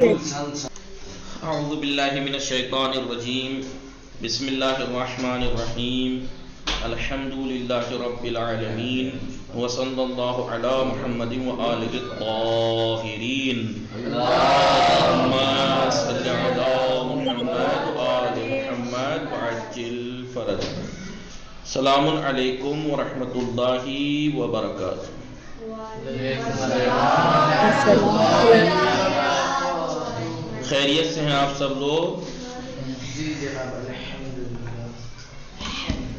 اعوذ باللہ من الشیطان الرجیم بسم اللہ الرحمن الرحیم الحمد للہ رب العالمین وصلی اللہ علی محمد وآلہ الطاہرین اللہم صلی علی محمد وآل محمد وعجل فرجہ. السلام علیکم ورحمۃ اللہ وبرکاتہ. خیریت سے ہیں آپ سب لوگ؟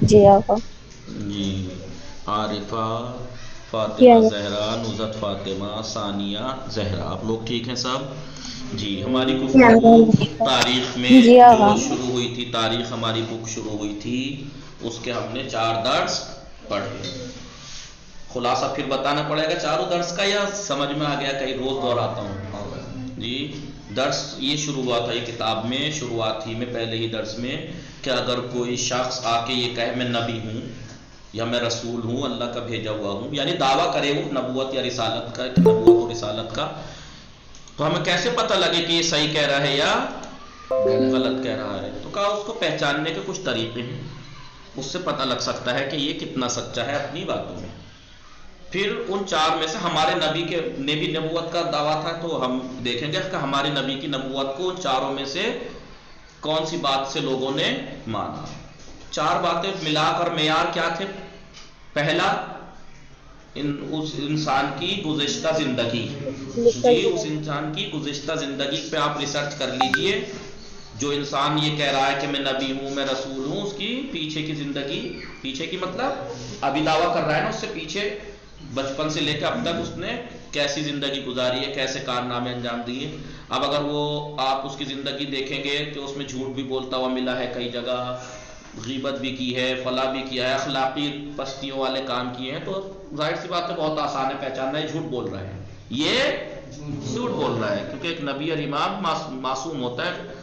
جی آقا. جی عارفہ، فاطمہ زہرا، نزہت فاطمہ، ثانیہ زہرا، آپ لوگ ٹھیک ہیں سب؟ جی ہماری گفتگو تاریخ میں جو شروع ہوئی تھی، تاریخ ہماری بک شروع ہوئی تھی، اس کے ہم نے 4 درس پڑھے. خلاصہ پھر بتانا پڑے گا چاروں درس کا یا سمجھ میں آ گیا؟ کئی روز دہراتا ہوں. جی درس یہ شروع ہوا تھا، یہ کتاب میں شروعات ہی میں پہلے ہی درس میں، کہ اگر کوئی شخص آ کے یہ کہے میں نبی ہوں یا میں رسول ہوں، اللہ کا بھیجا ہوا ہوں، یعنی دعویٰ کرے وہ نبوت یا رسالت کا، نبوت و رسالت کا، تو ہمیں کیسے پتہ لگے کہ یہ صحیح کہہ رہا ہے یا غلط کہہ رہا ہے؟ تو کہا اس کو پہچاننے کے کچھ طریقے ہیں، اس سے پتہ لگ سکتا ہے کہ یہ کتنا سچا ہے اپنی باتوں میں. پھر ان 4 میں سے ہمارے نبی کے نے بھی نبوت کا دعویٰ تھا، تو ہم دیکھیں گے کہ ہمارے نبی کی نبوت کو ان 4 میں سے کون سی بات سے لوگوں نے مانا. 4 باتیں ملا کر معیار کیا تھے؟ پہلا اس انسان کی گزشتہ زندگی. جی اس انسان کی گزشتہ زندگی پہ آپ ریسرچ کر لیجئے. جو انسان یہ کہہ رہا ہے کہ میں نبی ہوں، میں رسول ہوں، اس کی پیچھے کی زندگی، پیچھے کی مطلب ابھی دعویٰ کر رہا ہے نا، اس سے پیچھے بچپن سے لے کے اب تک اس نے کیسی زندگی گزاری ہے، کیسے کارنامے انجام دیے. اب اگر وہ آپ اس کی زندگی دیکھیں گے کہ اس میں جھوٹ بھی بولتا ہوا ملا ہے، کئی جگہ غیبت بھی کی ہے، فلا بھی کیا ہے، اخلاقی پستیوں والے کام کیے ہیں، تو ظاہر سی بات ہے بہت آسان ہے پہچاننا ہے جھوٹ بول رہا ہے، یہ جھوٹ بول رہا ہے. کیونکہ ایک نبی اور امام معصوم ہوتا ہے،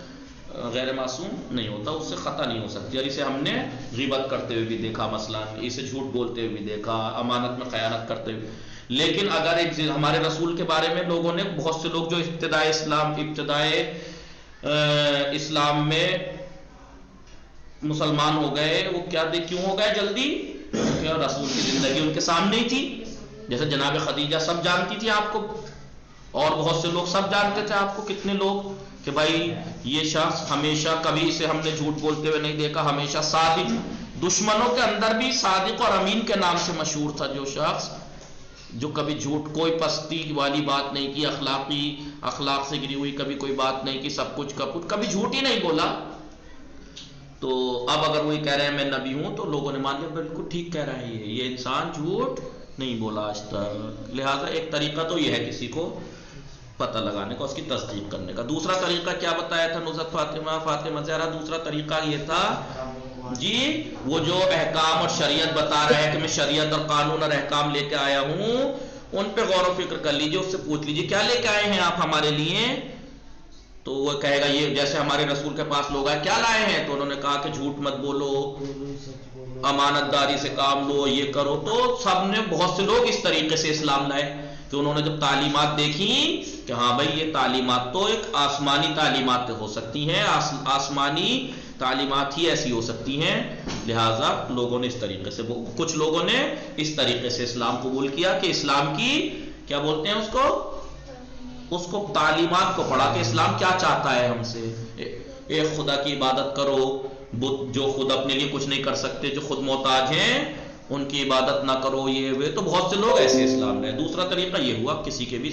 غیر معصوم نہیں ہوتا، اس سے خطا نہیں ہو سکتی. اور اسے ہم نے غیبت کرتے ہوئے بھی دیکھا، مثلا اسے جھوٹ بولتے ہوئے بھی دیکھا، امانت میں خیانت کرتے ہوئے. لیکن اگر ایک ہمارے رسول کے بارے میں لوگوں نے، بہت سے لوگ جو ابتدائے اسلام میں مسلمان ہو گئے، وہ کیوں ہو گئے جلدی؟ کیونکہ رسول کی زندگی ان کے سامنے ہی تھی. جیسے جناب خدیجہ سب جانتی تھی آپ کو، اور بہت سے لوگ سب جانتے تھے آپ کو، کتنے لوگ، کہ بھائی یہ شخص ہمیشہ، کبھی اسے ہم نے جھوٹ بولتے ہوئے نہیں دیکھا، ہمیشہ صادق، دشمنوں کے اندر بھی صادق اور امین کے نام سے مشہور تھا. جو شخص جو کبھی جھوٹ، کوئی پستی والی بات نہیں کی، اخلاق سے گری ہوئی کبھی کوئی بات نہیں کی، سب کچھ کبھی جھوٹ ہی نہیں بولا. تو اب اگر وہی کہہ رہے ہیں میں نبی ہوں، تو لوگوں نے مان لیا بالکل ٹھیک کہہ رہا ہے، یہ انسان جھوٹ نہیں بولا آج تک. لہٰذا ایک طریقہ تو یہ ہے کسی کو پتہ لگانے کا، اس کی تصدیق کرنے کا. دوسرا طریقہ کیا بتایا تھا نزہت فاطمہ زہرا؟ دوسرا طریقہ یہ تھا جی وہ جو احکام اور شریعت بتا رہا ہے کہ میں شریعت اور قانون اور احکام لے کے آیا ہوں، ان پہ غور و فکر کر لیجئے، اس سے پوچھ لیجئے کیا لے کے آئے ہیں آپ ہمارے لیے؟ تو وہ کہے گا یہ، جیسے ہمارے رسول کے پاس لوگ آئے کیا لائے ہیں، تو انہوں نے کہا کہ جھوٹ مت بولو، امانت داری سے کام لو، یہ کرو. تو سب نے، بہت سے لوگ اس طریقے سے اسلام لائے کہ انہوں نے جب تعلیمات دیکھی کہ ہاں بھائی یہ تعلیمات تو ایک آسمانی تعلیمات ہو سکتی ہیں، آسمانی تعلیمات ہی ایسی ہو سکتی ہیں، لہٰذا لوگوں نے اس طریقے سے، کچھ لوگوں نے اس طریقے سے اسلام قبول کیا کہ اسلام کی کیا بولتے ہیں اس کو تعلیمات کو پڑھا کہ اسلام کیا چاہتا ہے ہم سے. ایک خدا کی عبادت کرو، بت جو خود اپنے لیے کچھ نہیں کر سکتے، جو خود محتاج ہیں، ان کی عبادت نہ کرو، یہ ہوئے. تو بہت سے لوگ ایسے اسلام لے. دوسرا طریقہ یہ ہوا کسی کے بھی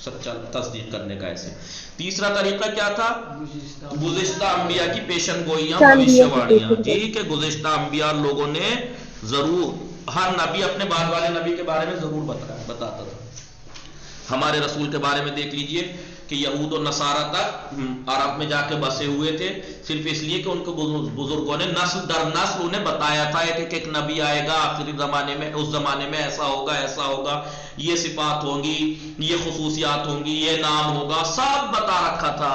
سچا تصدیق کرنے کا ایسے. تیسرا طریقہ کیا تھا؟ گزشتہ انبیاء کی پیشن گوئیاں، بھوشیہ واڑیاں. جی کہ گزشتہ انبیاء لوگوں نے ضرور، ہر نبی اپنے بعد والے نبی کے بارے میں ضرور بتاتا تھا. ہمارے رسول کے بارے میں دیکھ لیجئے کہ یہود و نصارہ تک عرب میں جا کے بسے ہوئے تھے، صرف اس لیے کہ ان کو بزرگوں نے نسل در نسل انہیں بتایا تھا کہ ایک نبی آئے گا آخری زمانے میں، اس زمانے میں ایسا ہوگا، ایسا ہوگا، یہ صفات ہوں گی، یہ خصوصیات ہوں گی، یہ نام ہوگا، سب بتا رکھا تھا.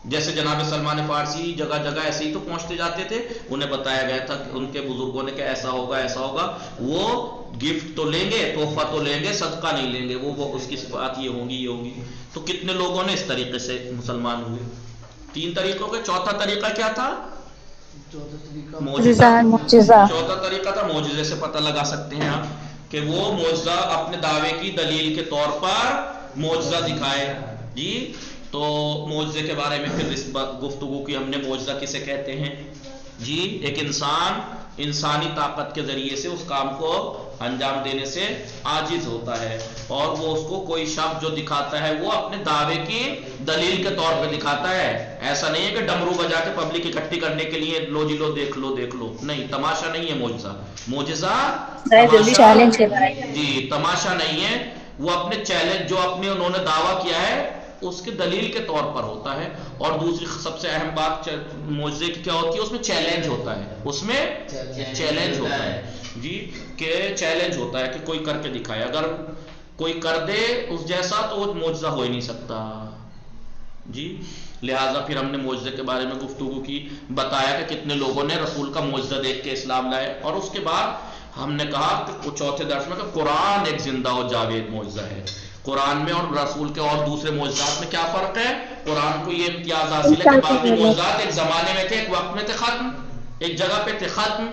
جیسے جناب سلمان فارسی جگہ جگہ ایسے ہی تو پہنچتے جاتے تھے، انہیں بتایا گیا تھا کہ ان کے بزرگوں نے کہ ایسا ہوگا، ایسا ہوگا. وہ گفٹ تو لیں گے، تحفہ تو لیں گے، صدقہ نہیں لیں گے، وہ اس کی صفات یہ ہوں گی، یہ ہوں گی. تو کتنے لوگوں نے اس طریقے سے مسلمان ہوئے؟ 3 طریقوں کے، چوتھا طریقہ کیا تھا؟ معجزہ۔ معجزہ۔ چوتھا طریقہ تھا معجزے سے پتہ لگا سکتے ہیں آپ کہ وہ معجزہ اپنے دعوے کی دلیل کے طور پر معجزہ دکھائے جی۔ تو معجزے کے بارے میں پھر اس گفتگو کی ہم نے، معجزہ کسے کہتے ہیں جی؟ ایک انسان انسانی طاقت کے ذریعے سے اس کام کو انجام دینے سے عاجز ہوتا ہے، اور وہ اس کو کوئی شخص جو دکھاتا ہے وہ اپنے دعوے کی دلیل کے طور پہ دکھاتا ہے۔ ایسا نہیں ہے کہ ڈمرو بجا کے پبلک اکٹھی کرنے کے لیے لو جی لو دیکھ لو دیکھ لو، نہیں، تماشا نہیں ہے معجزہ۔ معجزہ تماشا چیلنج کے بارے جی، تماشا نہیں ہے، وہ اپنے چیلنج جو اپنے انہوں نے دعویٰ کیا ہے اس کے دلیل کے طور پر ہوتا ہے۔ اور دوسری سب سے اہم بات معجزے کی کیا ہوتی ہے؟ اس میں چیلنج ہوتا ہے، اس میں چیلنج ہوتا ہے جی، کہ چیلنج ہوتا ہے کہ کوئی کر کے دکھائے، اگر کوئی کر دے اس جیسا تو وہ معجزہ ہو ہی نہیں سکتا جی۔ لہٰذا پھر ہم نے معجزے کے بارے میں گفتگو کی، بتایا کہ کتنے لوگوں نے رسول کا معجزہ دیکھ کے اسلام لائے، اور اس کے بعد ہم نے کہا کہ چوتھے درس میں کہ قرآن ایک زندہ و جاوید معجزہ ہے۔ قرآن میں اور رسول کے اور دوسرے معجزات میں کیا فرق ہے؟ قرآن کو یہ امتیاز حاصل ہے کہ باقی معجزات ایک زمانے میں تھے، ایک وقت میں تھے ختم، ایک جگہ پہ تھے ختم،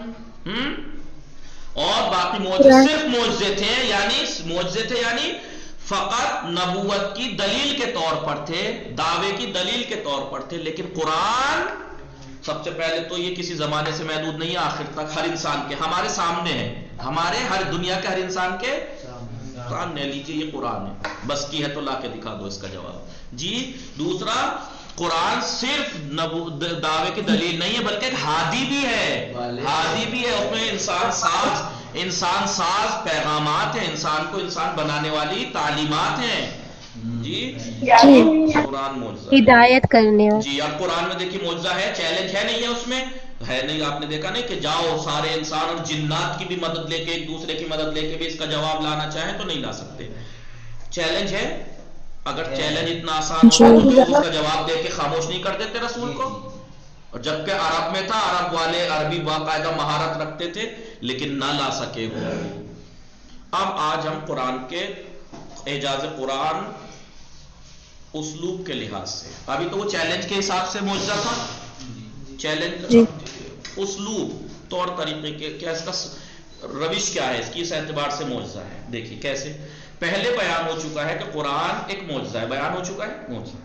اور باقی معجزے صرف معجزے تھے، یعنی فقط نبوت کی دلیل کے طور پر تھے، دعوے کی دلیل کے طور پر تھے۔ لیکن قرآن سب سے پہلے تو یہ کسی زمانے سے محدود نہیں ہے، آخر تک ہر انسان کے ہمارے سامنے ہے، ہمارے ہر دنیا کے ہر انسان کے سامنے۔ لیجیے یہ قرآن ہے، بس کی ہے تو لا کے دکھا دو اس کا جواب جی۔ دوسرا، قرآن صرف دعوے کی دلیل نہیں ہے بلکہ ایک ہادی بھی ہے، اس میں انسان ساز پیغامات ہیں، انسان کو انسان بنانے والی تعلیمات ہیں جی۔ قرآن معجزہ ہدایت کرنے جی۔ اب قرآن میں دیکھیے معجزہ ہے، چیلنج ہے نہیں ہے، اس میں ہے نہیں، آپ نے دیکھا نہیں کہ جاؤ سارے انسان اور جنات کی بھی مدد لے کے، ایک دوسرے کی مدد لے کے بھی اس کا جواب لانا چاہیں تو نہیں لا سکتے۔ چیلنج ہے، اگر چیلنج اتنا آسان ہوتا تو لوگ اس کا جواب دے کے خاموش نہیں کر دیتے رسول کو، اور جبکہ عرب میں تھا، عرب والے عربی باقاعدہ مہارت رکھتے تھے لیکن نہ لا سکے وہ۔ اب آج ہم قرآن کے اعجاز قرآن اسلوب کے لحاظ سے، ابھی تو وہ چیلنج کے حساب سے معجزہ تھا، چیلنج اسلوب طور طریقے کے کیا، اس کا روش کیا ہے، اس کی اس اعتبار سے معجزہ ہے۔ دیکھیے کیسے، پہلے بیان ہو چکا ہے کہ قرآن ایک معجزہ ہے، بیان ہو چکا ہے معجزہ،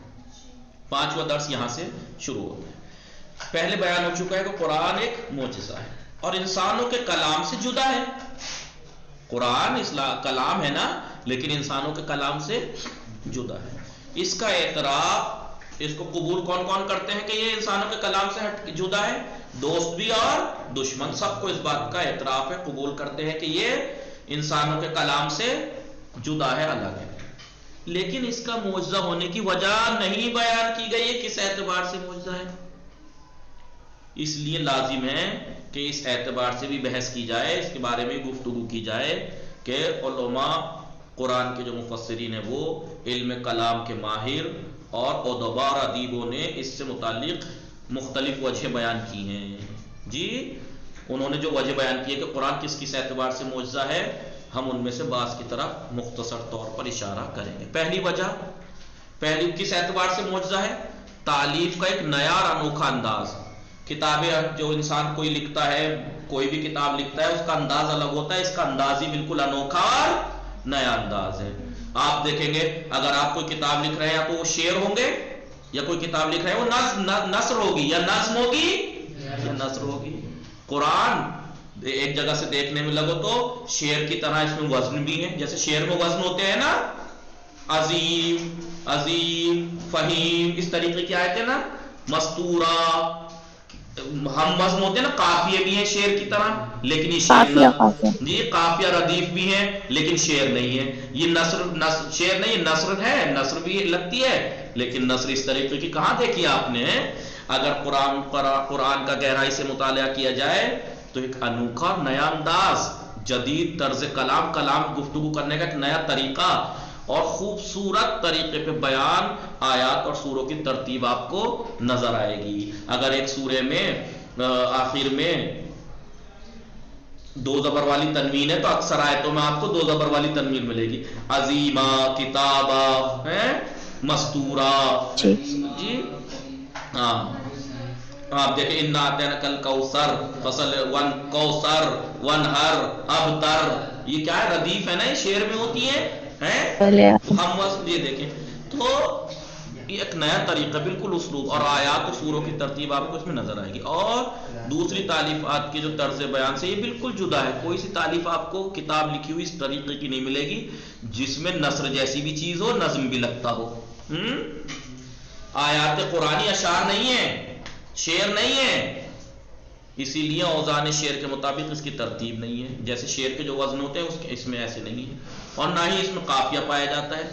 5واں درس یہاں سے شروع ہوتا ہے۔ پہلے بیان ہو چکا ہے کہ قرآن ایک معجزہ ہے اور انسانوں کے کلام سے جدا ہے۔ قرآن کلام ہے نا، لیکن انسانوں کے کلام سے جدا ہے۔ اس کا اعتراف، اس کو قبول کون کون کرتے ہیں کہ یہ انسانوں کے کلام سے جدا ہے؟ دوست بھی اور دشمن، سب کو اس بات کا اعتراف ہے، قبول کرتے ہیں کہ یہ انسانوں کے کلام سے جدا ہے، الگ ہے۔ لیکن اس کا معجزہ ہونے کی وجہ نہیں بیان کی گئی ہے، کس اعتبار سے معجزہ ہے۔ اس لیے لازم ہے کہ اس اعتبار سے بھی بحث کی جائے، اس کے بارے میں گفتگو کی جائے کہ علماء قرآن کے جو مفسرین ہیں وہ علم کلام کے ماہر اور ادباء اور ادیبوں نے اس سے متعلق مختلف وجہ بیان کی ہیں جی۔ انہوں نے جو وجہ بیان کی ہے کہ قرآن کس اعتبار سے معجزہ ہے، ہم ان میں سے بعض کی طرف مختصر طور پر اشارہ کریں گے۔ پہلی کس اعتبار سے معجزہ ہے؟ تالیف کا ایک نیا اور انوکھا انداز۔ کتابیں جو انسان کوئی لکھتا ہے، کوئی بھی کتاب لکھتا ہے، اس کا انداز الگ ہوتا ہے، اس کا انداز ہی بالکل انوکھا اور نیا انداز ہے۔ آپ دیکھیں گے اگر آپ کوئی کتاب لکھ رہے ہیں تو وہ شعر ہوں گے، یا کوئی کتاب لکھ رہے ہیں وہ نثر ہوگی یا نظم ہوگی یا نثر ہوگی۔ قرآن ایک جگہ سے دیکھنے میں لگو تو شعر کی طرح اس میں وزن بھی ہے، جیسے شعر میں وزن ہوتے ہیں نا، عظیم، فہیم، اس طریقے کی آیتیں نا، مستورہ، ہم وزن ہوتے ہیں نا، قافیے بھی ہیں شعر کی طرح، لیکن یہ شعر جی، قافیہ ردیف بھی ہیں لیکن شعر نہیں ہے۔ یہ شعر نہیں، یہ نثر ہے، نثر بھی لگتی ہے لیکن نثر اس طریقے کی کہاں دیکھی آپ نے؟ اگر قرآن کا گہرائی سے مطالعہ کیا جائے تو ایک انوکھا نیا انداز، جدید طرز کلام گفتگو کرنے کا ایک نیا طریقہ اور خوبصورت طریقے پہ بیان، آیات اور سوروں کی ترتیب آپ کو نظر آئے گی۔ اگر ایک سورے میں آخر میں 2 زبر والی تنوین ہے تو اکثر آیتوں میں آپ کو 2 زبر والی تنوین ملے گی، عظیمہ، کتابہ، مستورا جی جی ہاں آپ دیکھیں انا اعطیناکل کوثر فصل ون کوثر ونہر ابتر، یہ کیا ہے؟ ردیف ہے نا، یہ شعر میں ہوتی ہیں بولے تو ہم وصف یہ دیکھیں تو یہ ایک نیا طریقہ بالکل اسلوب اور آیات و سوروں کی ترتیب آپ کو اس میں نظر آئے گی، اور دوسری تالیفات کی جو طرز بیان سے یہ بالکل جدا ہے۔ کوئی سی تالیف آپ کو کتاب لکھی ہوئی اس طریقے کی نہیں ملے گی جس میں نثر جیسی بھی چیز ہو، نظم بھی لگتا ہو۔ آیات قرآنی اشعار نہیں ہیں، شعر نہیں ہے، اسی لیے اوزان شعر کے مطابق اس کی ترتیب نہیں ہے، جیسے شعر کے جو وزن ہوتے ہیں اس میں ایسے نہیں ہے، اور نہ ہی اس میں قافیہ پایا جاتا ہے۔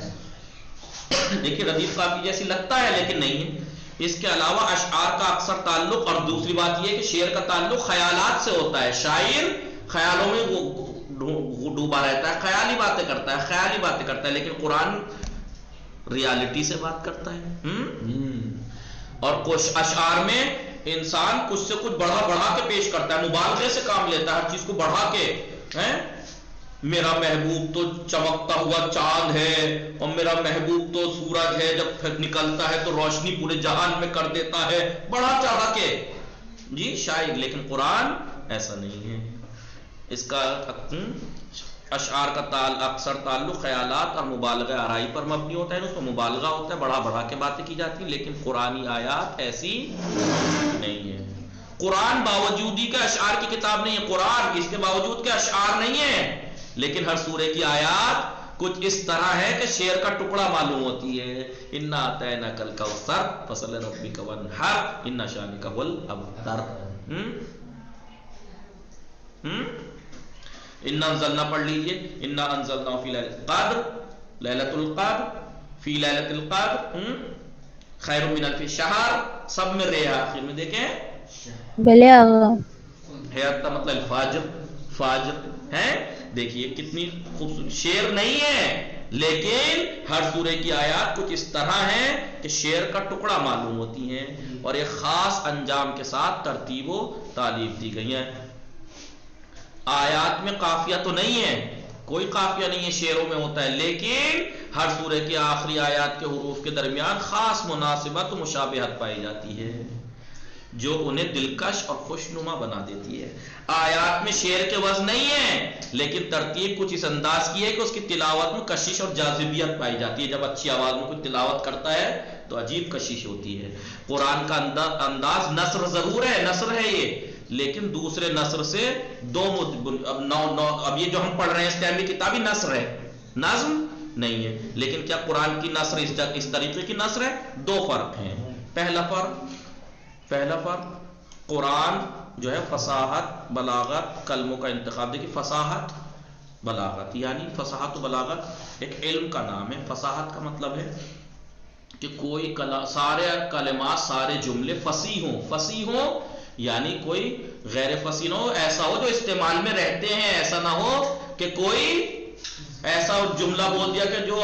دیکھیے ردیف قافیہ جیسی لگتا ہے لیکن نہیں ہے۔ اس کے علاوہ اشعار کا اکثر تعلق، اور دوسری بات یہ کہ شعر کا تعلق خیالات سے ہوتا ہے، شاعر خیالوں میں ڈوبا رہتا ہے، خیالی باتیں کرتا ہے، لیکن قرآن ریالٹی سے بات کرتا ہے۔ اور کچھ اشعار میں انسان کچھ سے کچھ بڑھا کے پیش کرتا ہے، مبالغے سے کام لیتا ہے، ہر چیز کو بڑھا کے، میرا محبوب تو چمکتا ہوا چاند ہے، اور میرا محبوب تو سورج ہے، جب پھر نکلتا ہے تو روشنی پورے جہان میں کر دیتا ہے، بڑھا چڑھا کے جی شاعر۔ لیکن قرآن ایسا نہیں ہے، اس کا اشعار کا اکثر تعلق خیالات اور مبالغہ آرائی پر مبنی ہوتا ہے، اس میں مبالغہ ہوتا ہے، بڑھا کے باتیں کی جاتی ہیں، لیکن قرآنی آیات ایسی نہیں ہے۔ قرآن باوجودی کا اشعار کی کتاب نہیں ہے، قرآن اس کے باوجود کے اشعار نہیں ہے، لیکن ہر سورے کی آیات کچھ اس طرح ہے کہ شعر کا ٹکڑا معلوم ہوتی ہے۔ انا اعطیناک الکوثر فصل لربک وانحر ان شانک هو الابتر۔ انا انزلنا پڑھ لیجئے، انا انزلنا فی لیلۃ القدر، لیلۃ القدر فی لیلۃ القدر خیر من الف شہر، سب میں رے آخر میں دیکھیں بولے آغا حیات کا مطلب فاجر ہے۔ دیکھیے کتنی خوبصورت، شعر نہیں ہے لیکن ہر سورے کی آیات کچھ اس طرح ہیں کہ شعر کا ٹکڑا معلوم ہوتی ہیں، اور ایک خاص انجام کے ساتھ ترتیب و تالیف دی گئی ہیں۔ آیات میں قافیہ تو نہیں ہے، کوئی قافیہ نہیں ہے، شعروں میں ہوتا ہے، لیکن ہر سورے کے آخری آیات کے حروف کے درمیان خاص مناسبت و مشابہت پائی جاتی ہے جو انہیں دلکش اور خوشنما بنا دیتی ہے۔ آیات میں شعر کے وزن نہیں ہے، لیکن ترتیب کچھ اس انداز کی ہے کہ اس کی تلاوت میں کشش اور جاذبیت پائی جاتی ہے۔ جب اچھی آواز میں کوئی تلاوت کرتا ہے تو عجیب کشش ہوتی ہے۔ قرآن کا انداز نثر ضرور ہے، نثر ہے یہ، لیکن دوسرے نثر سے اب یہ جو ہم پڑھ رہے ہیں اس ٹائم کی کتابی نثر ہے، نظم نہیں ہے، لیکن کیا قرآن کی نثر اس طریقے کی نثر ہے؟ دو فرق ہیں۔ پہلا فرق قرآن جو ہے فصاحت بلاغت کلموں کا انتخاب، دیکھیے فصاحت بلاغت، یعنی فصاحت و بلاغت ایک علم کا نام ہے۔ فصاحت کا مطلب ہے کہ کوئی سارے کلمات سارے جملے فصیح ہوں، یعنی کوئی غیر فصیح نہ ہو، ایسا ہو جو استعمال میں رہتے ہیں، ایسا نہ ہو کہ کوئی ایسا جملہ بول دیا کہ جو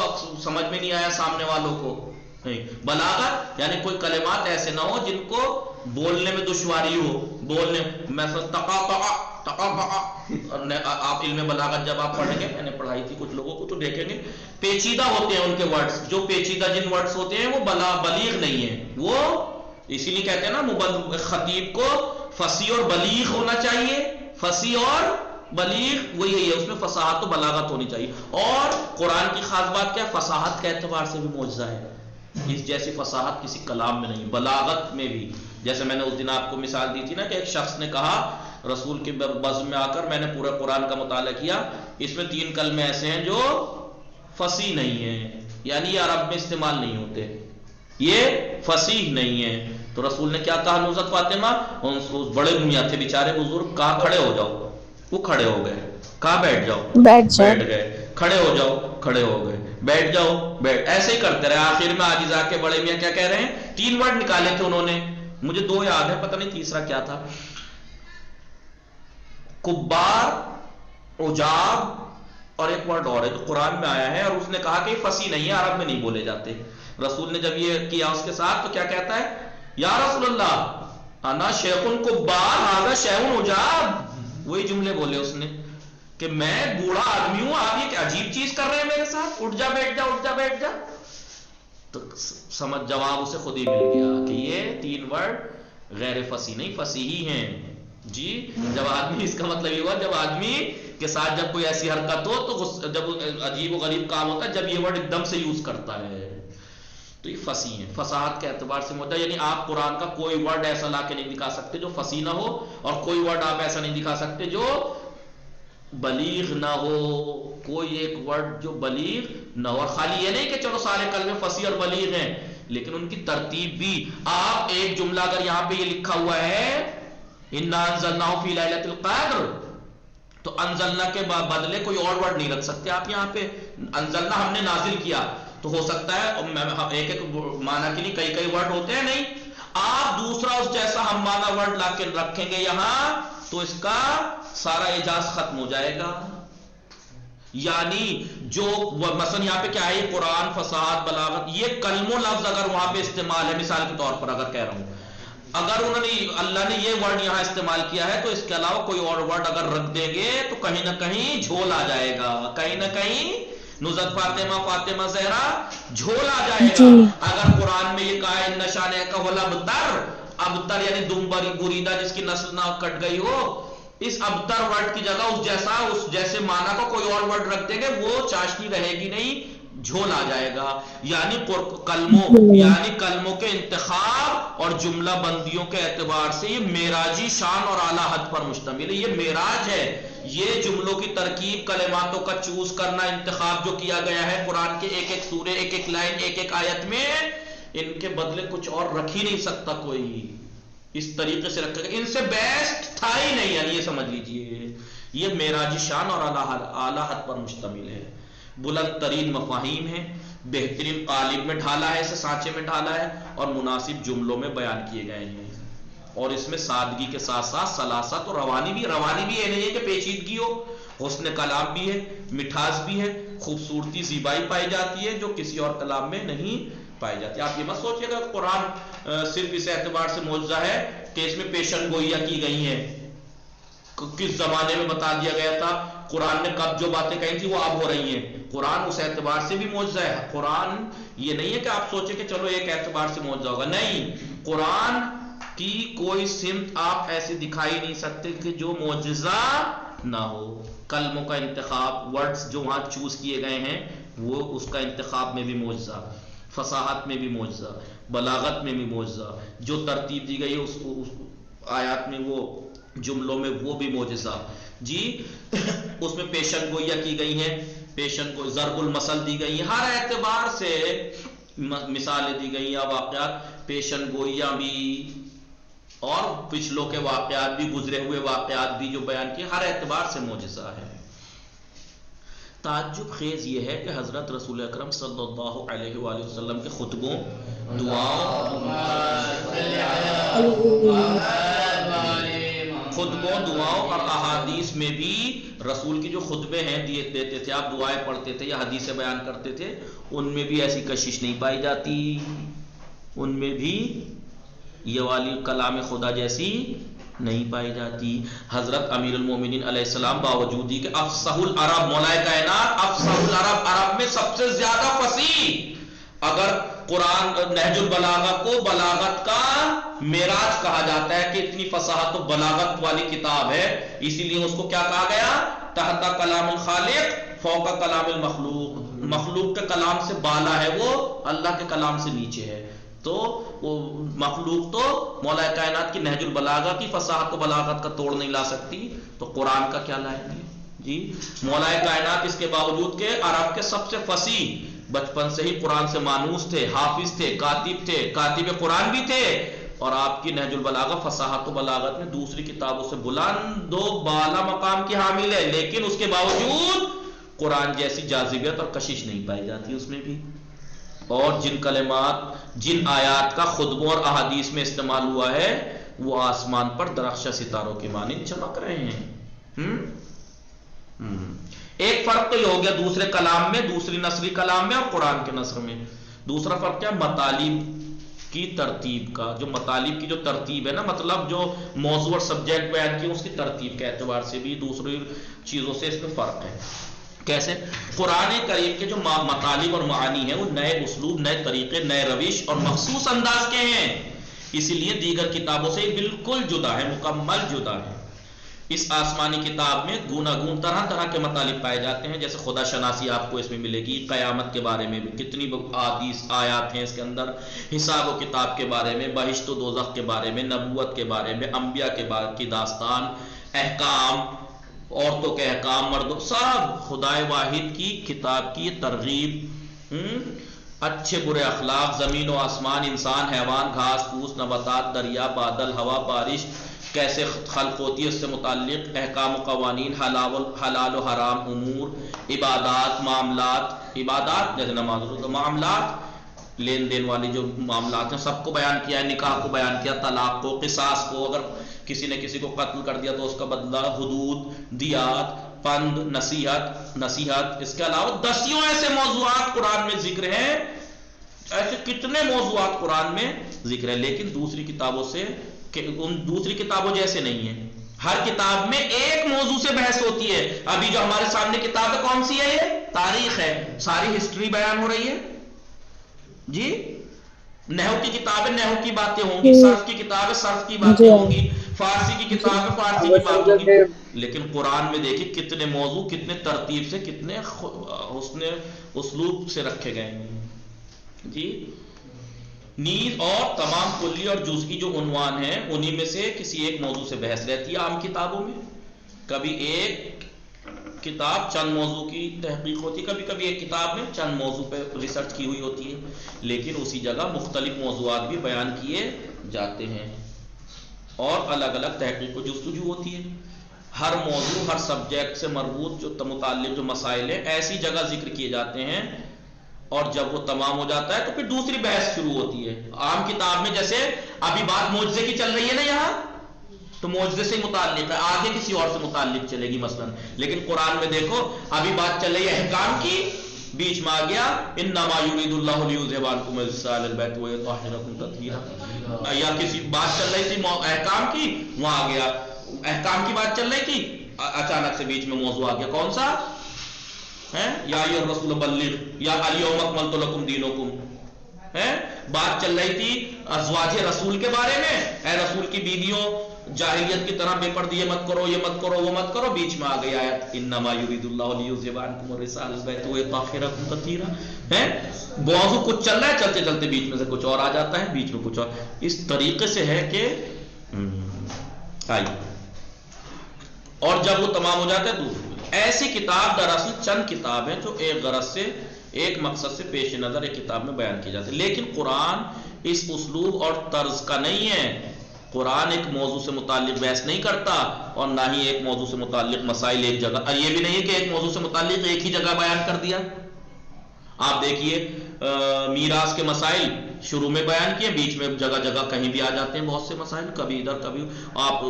سمجھ میں نہیں آیا سامنے والوں کو۔ بلاغت یعنی کوئی کلمات ایسے نہ ہو جن کو بولنے میں دشواری ہو، بولنے مثلا آپ علم بلاغت جب آپ پڑھیں گے، میں نے پڑھائی تھی کچھ لوگوں کو، تو دیکھیں گے پیچیدہ ہوتے ہیں ان کے ورڈز، جو پیچیدہ جن ورڈز ہوتے ہیں وہ بلیغ نہیں ہیں، وہ اسی لیے کہتے ہیں نا خطیب کو فصیح اور بلیغ ہونا چاہیے، فصیح اور بلیغ وہی ہے، اس میں فصاحت و بلاغت ہونی چاہیے۔ اور قرآن کی خاص بات کیا ہے؟ فصاحت کے اعتبار سے بھی معجزہ ہے، اس جیسی فصاحت کسی کلام میں نہیں، بلاغت میں بھی۔ جیسے میں نے اس دن آپ کو مثال دی تھی نا کہ ایک شخص نے کہا رسول کے بزم میں آ کر میں نے پورے قرآن کا مطالعہ کیا، اس میں 3 کلمے ایسے ہیں جو فصیح نہیں ہیں، یعنی یہ عرب میں استعمال نہیں ہوتے، یہ فصیح نہیں ہے۔ تو رسول نے کیا کہا نوزت فاطمہ، اس بڑے میاں تھے بیچارے بزرگ، کہا کھڑے ہو جاؤ، وہ کھڑے ہو گئے، کہا بیٹھ جاؤ، بیٹھ گئے، کھڑے ہو جاؤ، کھڑے ہو گئے، بیٹھ جاؤ، ایسے ہی کرتے رہے۔ آخر میں عاجز آ کے بڑے میاں کیا کہہ رہے ہیں؟ 3 ورڈ نکالے تھے انہوں نے، مجھے 2 یاد ہے، پتہ نہیں تیسرا کیا تھا، کبار، عجاب، اور ایک ورڈ اور ہے جو قرآن میں آیا ہے، اور اس نے کہا کہ یہ فصیح نہیں ہے، عرب میں نہیں بولے جاتے۔ رسول نے جب یہ کیا اس کے ساتھ تو کیا کہتا ہے؟ یا رسول اللہ انا شیخ کبار ھذا شیخ عجاب، وہی جملے بولے اس نے کہ میں بوڑھا آدمی ہوں، آپ یہ عجیب چیز کر رہے ہیں میرے ساتھ، اٹھ جا بیٹھ جا، اٹھ جا بیٹھ جا۔ تو سمجھ جواب اسے خود ہی مل گیا کہ یہ 3 ورڈ غیر فصیح نہیں فصیحی ہیں جی. جب آدمی اس کا مطلب یہ ہوا جب آدمی کے ساتھ جب کوئی ایسی حرکت ہو تو جب عجیب و غریب کام ہوتا ہے جب یہ ورڈ ایک دم سے یوز کرتا ہے تو یہ فصیح ہے. فصاحت کے اعتبار سے ہوتا ہے یعنی آپ قرآن کا کوئی ورڈ ایسا لا کے نہیں دکھا سکتے جو فصیح نہ ہو اور کوئی ورڈ آپ ایسا نہیں دکھا سکتے جو بلیغ نہ ہو. کوئی ایک ورڈ جو بلیغ نہ ہو. اور خالی یہ نہیں کہ چلو سارے کلمے فصیح اور بلیغ ہیں لیکن ان کی ترتیب بھی. آپ ایک جملہ اگر یہاں پہ یہ لکھا ہوا ہے انا انزلناہ فی لیلۃ القدر تو انزلنا کے بدلے کوئی اور ورڈ نہیں رکھ سکتے آپ یہاں پہ. انزلنا ہم نے نازل کیا تو ہو سکتا ہے ایک ایک معنی کے لیے کئی کئی ورڈ ہوتے ہیں نہیں. آپ دوسرا اس جیسا ہم معنی ورڈ لا کے رکھیں گے یہاں تو اس کا سارا اعجاز ختم ہو جائے گا. یعنی جو مثلا یہاں پہ کیا ہے قرآن فصاحت بلاغت یہ کلم و لفظ اگر وہاں پہ استعمال ہے مثال کے طور پر اگر کہہ رہا ہوں اگر انہوں نے اللہ نے یہ ورڈ یہاں استعمال کیا ہے تو اس کے علاوہ کوئی اور ورڈ اگر رکھ دیں گے تو کہیں نہ کہیں جھول آ جائے گا. کہیں نہ کہیں نزت فاطمہ زہرا جھول آ جائے گا. اگر قرآن میں یہ کہا ہے ان شانہ کا ابتر ابتر یعنی دم بریدہ جس کی نسل نہ کٹ گئی ہو اس ابتر ورڈ کی جگہ اس جیسے معنی کو کوئی اور ورڈ رکھ دیں گے وہ چاشنی رہے گی نہیں جھول آ جائے گا. یعنی کلموں کے انتخاب اور جملہ بندیوں کے اعتبار سے یہ معراجی شان اور اعلیٰ حد پر مشتمل ہے. یہ معراج ہے. یہ جملوں کی ترکیب کلماتوں کا چوز کرنا انتخاب جو کیا گیا ہے قرآن کے ایک ایک سورے ایک ایک لائن ایک ایک آیت میں ان کے بدلے کچھ اور رکھ ہی نہیں سکتا کوئی. اس طریقے سے رکھا گیا ان سے بیسٹ تھا ہی نہیں. یعنی یہ سمجھ لیجئے یہ معراجی شان اور اعلیٰ حد پر مشتمل ہے. بلند ترین مفاہیم ہے بہترین قالب میں ڈھالا ہے اسے سانچے میں ڈھالا ہے اور مناسب جملوں میں بیان کیے گئے ہیں. اور اس میں سادگی کے ساتھ ساتھ سلاست اور روانی بھی یہ نہیں ہے کہ پیچیدگی ہو. حسن کلام بھی ہے مٹھاس بھی ہے خوبصورتی زیبائی پائی جاتی ہے جو کسی اور کلام میں نہیں پائی جاتی. آپ یہ مت سوچیے گا قرآن صرف اس اعتبار سے معجزہ ہے کہ اس میں پیشن گوئیاں کی گئی ہیں کس زمانے میں بتا دیا گیا تھا قرآن نے کب جو باتیں کہی تھی وہ اب ہو رہی ہیں. قرآن اس اعتبار سے بھی معجزہ ہے. قرآن یہ نہیں ہے کہ آپ سوچیں کہ چلو ایک اعتبار سے معجزہ ہوگا. نہیں قرآن کی کوئی سمت آپ ایسے دکھائی نہیں سکتے کہ جو معجزہ نہ ہو. کلموں کا انتخاب ورڈز جو وہاں چوز کیے گئے ہیں وہ اس کا انتخاب میں بھی معجزہ فصاحت میں بھی معجزہ بلاغت میں بھی معجزہ جو ترتیب دی گئی ہے اس آیات میں وہ جملوں میں وہ بھی معجزہ جی. اس میں پیشن گوئیاں کی گئی ہیں پیشن کو ضرب المثل دی گئی ہیں ہر اعتبار سے مثالیں دی گئی ہیں واقعات پیشن گوئیاں بھی اور پچھلوں کے واقعات بھی گزرے ہوئے واقعات بھی جو بیان کیے ہر اعتبار سے معجزہ ہے. تعجب خیز یہ ہے کہ حضرت رسول اکرم صلی اللہ علیہ وآلہ وسلم کے خطبوں دعاؤں اور احادیث میں بھی رسول کی جو خطبے ہیں دیتے تھے آپ دعائیں پڑھتے تھے یا حدیثیں بیان کرتے تھے ان میں بھی ایسی کشش نہیں پائی جاتی. ان میں بھی یہ والی کلام خدا جیسی نہیں پائی جاتی. حضرت امیر المومنین علیہ السلام باوجود ہی کہ افصح العرب مولا کائنات افصح العرب عرب میں سب سے زیادہ فصیح اگر قرآن نہج البلاغہ کو بلاغت کا معراج کہا جاتا ہے کہ اتنی فصاحت و بلاغت والی کتاب ہے اسی لیے اس کو کیا کہا گیا تحت کلام الخالق فوق کلام المخلوق. مخلوق کے کلام سے بالا ہے وہ اللہ کے کلام سے نیچے ہے. تو وہ مخلوق تو مولا کائنات کی نہج البلاغہ کی فصاحت و بلاغت کا توڑ نہیں لا سکتی تو قرآن کا کیا لائیں گے جی. مولا کائنات اس کے باوجود کہ عرب کے سب سے فصیح بچپن سے ہی قرآن سے مانوس تھے حافظ تھے کاتب قرآن بھی تھے اور آپ کی نہج البلاغہ فصاحت و بلاغت میں دوسری کتابوں سے بلند و بالا مقام کی حامل ہے لیکن اس کے باوجود قرآن جیسی جاذبیت اور کشش نہیں پائی جاتی اس میں بھی. اور جن کلمات جن آیات کا خطبوں اور احادیث میں استعمال ہوا ہے وہ آسمان پر درخشاں ستاروں کی مانند چمک رہے ہیں. ایک فرق تو یہ ہو گیا دوسرے کلام میں دوسری نثری کلام میں اور قرآن کے نثر میں. دوسرا فرق کیا مطالب کی ترتیب کا. جو مطالب کی جو ترتیب ہے نا مطلب جو موضوع اور سبجیکٹ بیان کی اس کی ترتیب کے اعتبار سے بھی دوسری چیزوں سے اس میں فرق ہے. کیسے؟ قرآن کریم کے جو مطالب اور معانی ہیں وہ نئے اسلوب، نئے طریقے، نئے روش اور مخصوص انداز کے ہیں، اسی لیے دیگر کتابوں سے بالکل جدا ہے، مکمل جدا ہے۔ اس آسمانی کتاب میں گوناگون طرح طرح کے مطالب پائے جاتے ہیں، جیسے خدا شناسی آپ کو اس میں ملے گی، قیامت کے بارے میں کتنی احادیث آیات ہیں اس کے اندر، حساب و کتاب کے بارے میں، بہشت و دوزخ کے بارے میں، نبوت کے بارے میں، انبیاء کے بارے کی داستان، احکام، عورتوں کے احکام، مردوں، سب خدائے واحد کی کتاب کی ترغیب، اچھے برے اخلاق، زمین و آسمان، انسان، حیوان، گھاس پھوس، نباتات، دریا، بادل، ہوا، بارش کیسے خلق ہوتی ہے، اس سے متعلق احکام و قوانین، حلال و حرام امور، عبادات، معاملات، عبادات جیسے نماز روزہ، معاملات لین دین والی جو معاملات ہیں سب کو بیان کیا ہے، نکاح کو بیان کیا، طلاق کو، قصاص کو، اگر کسی نے کسی کو قتل کر دیا تو اس کا بدلہ، حدود، دیات، پند، نصیحت، اس کے علاوہ دسیوں ایسے موضوعات قرآن میں ذکر ہیں، ایسے کتنے موضوعات قرآن میں ذکر ہے، لیکن دوسری کتابوں سے ان دوسری کتابوں جیسے نہیں ہیں۔ ہر کتاب میں ایک موضوع سے بحث ہوتی ہے، ابھی جو ہمارے سامنے کتاب ہے کون سی ہے؟ یہ تاریخ ہے، ساری ہسٹری بیان ہو رہی ہے جی۔ نحو کی کتاب ہے، نحو کی باتیں ہوں گی، صرف کی کتاب ہے، صرف کی باتیں ہوں گی، فارسی کی کتاب ہے، فارسی کی بات ہوگی، لیکن قرآن میں دیکھیں کتنے موضوع کتنے ترتیب سے، کتنے حسن اسلوب سے رکھے گئے ہیں جی۔ نیز اور تمام کلی اور جزئی جو عنوان ہیں انہی میں سے کسی ایک موضوع سے بحث رہتی ہے عام کتابوں میں، کبھی ایک کتاب چند موضوع کی تحقیق ہوتی ہے، کبھی کبھی ایک کتاب میں چند موضوع پہ ریسرچ کی ہوئی ہوتی ہے، لیکن اسی جگہ مختلف موضوعات بھی بیان کیے جاتے ہیں اور الگ الگ تحقیق و جستجو ہوتی ہے۔ ہر موضوع، ہر سبجیکٹ سے مربوط جو متعلق جو مسائل ہیں ایسی جگہ ذکر کیے جاتے ہیں، اور جب وہ تمام ہو جاتا ہے تو پھر دوسری بحث شروع ہوتی ہے۔ عام کتاب میں جیسے ابھی بات معجزے کی چل رہی ہے نا یہاں، تو معجزے سے متعلق ہے، آگے کسی اور سے متعلق چلے گی مثلا، لیکن قرآن میں دیکھو ابھی بات چل رہی ہے احکام کی، بیچ میں آ گیا انما یرید اللہ لیذھب عنکم الرجس اہل البیت ویطہرکم تطہیرا، یا کسی بات چل رہی تھی احکام کی، وہاں آ گیا احکام کی بات چل رہی تھی، اچانک سے بیچ میں موضوع آ گیا کون سا ہے؟ یا ایھا الرسول بلغ، یا الیوم اکملت لکم دینکم، بات چل رہی تھی ازواج رسول کے بارے میں، اے رسول کی بیویوں جاہلیت کی طرح بے پردی یہ مت کرو، یہ مت کرو، وہ مت کرو، بیچ میں آ گئی آیت انما یرید اللہ لیذھب عنکم الرجس اہل البیت ویطہرکم تطہیرا۔ موضوع کچھ چل رہا ہے، چلتے چلتے بیچ میں سے کچھ اور آ جاتا ہے، بیچ میں کچھ اور، اس طریقے سے ہے کہ آئیے، اور جب وہ تمام ہو جاتا ہے دوسری ایسی کتاب دراصل چند کتاب ہیں جو ایک غرض سے، ایک مقصد سے پیش نظر ایک کتاب میں بیان کی جاتی ہے، لیکن قرآن اس اسلوب اور طرز کا نہیں ہے۔ قرآن ایک موضوع سے متعلق بحث نہیں کرتا، اور نہ ہی ایک موضوع سے متعلق مسائل ایک جگہ، اور یہ بھی نہیں ہے کہ ایک موضوع سے متعلق ایک ہی جگہ بیان کر دیا۔ آپ دیکھیے میراث کے مسائل شروع میں بیان کیے، بیچ میں جگہ جگہ کہیں بھی آ جاتے ہیں بہت سے مسائل، کبھی ادھر کبھی، آپ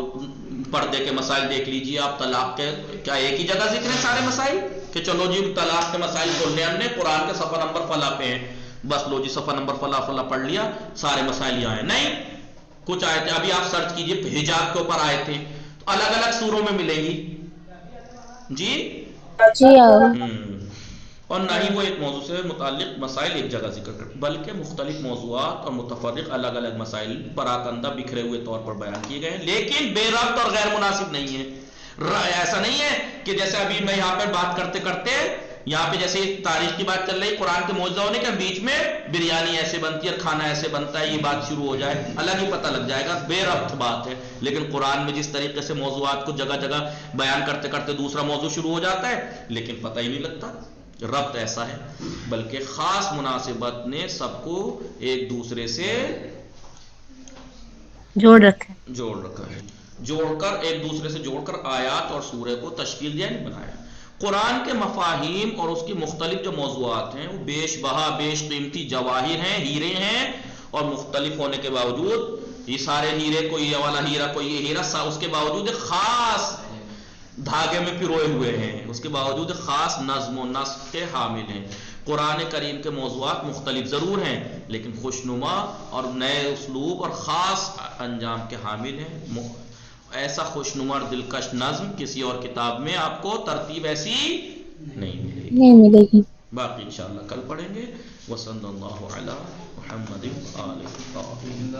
پردے کے مسائل دیکھ لیجئے، آپ طلاق کے، کیا ایک ہی جگہ ذکر ہے سارے مسائل کہ چلو جی طلاق کے مسائل کھولنے ہم نے قرآن کے صفحہ نمبر فلاں پہ ہیں، بس لو جی صفحہ نمبر فلاں فلاں پڑھ لیا، سارے مسائل یہاں ہیں؟ نہیں، کچھ آیتیں ابھی آپ سرچ کیجئے حجاب کے اوپر آئے تھے تو الگ الگ سوروں میں ملیں گی جی، اور نہ ہی وہ ایک موضوع سے متعلق مسائل ایک جگہ ذکر کرتے، بلکہ مختلف موضوعات اور متفرق الگ الگ مسائل پراکندہ بکھرے ہوئے طور پر بیان کیے گئے ہیں، لیکن بے ربط اور غیر مناسب نہیں ہے۔ ایسا نہیں ہے کہ جیسے ابھی میں یہاں پر بات کرتے کرتے یہاں پہ جیسے تاریخ کی بات چل رہی، قرآن کے معجزہ ہونے کے بیچ میں بریانی ایسے بنتی ہے اور کھانا ایسے بنتا ہے، یہ بات شروع ہو جائے، الگ ہی پتہ لگ جائے گا، بے ربط بات ہے۔ لیکن قرآن میں جس طریقے سے موضوعات کو جگہ جگہ بیان کرتے کرتے دوسرا موضوع شروع ہو جاتا ہے، لیکن پتہ ہی نہیں لگتا، ربط ایسا ہے، بلکہ خاص مناسبت نے سب کو ایک دوسرے سے جوڑ رکھا ہے، جوڑ کر ایک دوسرے سے جوڑ کر آیات اور سورہ کو تشکیل دیا، نہیں بنایا۔ قرآن کے مفاہیم اور اس کی مختلف جو موضوعات ہیں وہ بیش بہا، بیش قیمتی جواہر ہیں، ہیرے ہیں، اور مختلف ہونے کے باوجود یہ سارے ہیرے، کوئی یہ والا ہیرا، کوئی یہ ہیرا، اس کے باوجود ایک خاص دھاگے میں پروئے ہوئے ہیں، اس کے باوجود خاص نظم و نسق کے حامل ہیں۔ قرآن کریم کے موضوعات مختلف ضرور ہیں، لیکن خوشنما اور نئے اسلوب اور خاص انجام کے حامل ہیں۔ ایسا خوشنما اور دلکش نظم کسی اور کتاب میں آپ کو ترتیب ایسی نہیں ہے۔ ملے گی، نہیں ملے گی. باقی انشاءاللہ کل پڑھیں گے. وصلی اللہ علی محمد وآلہ الطاہرین.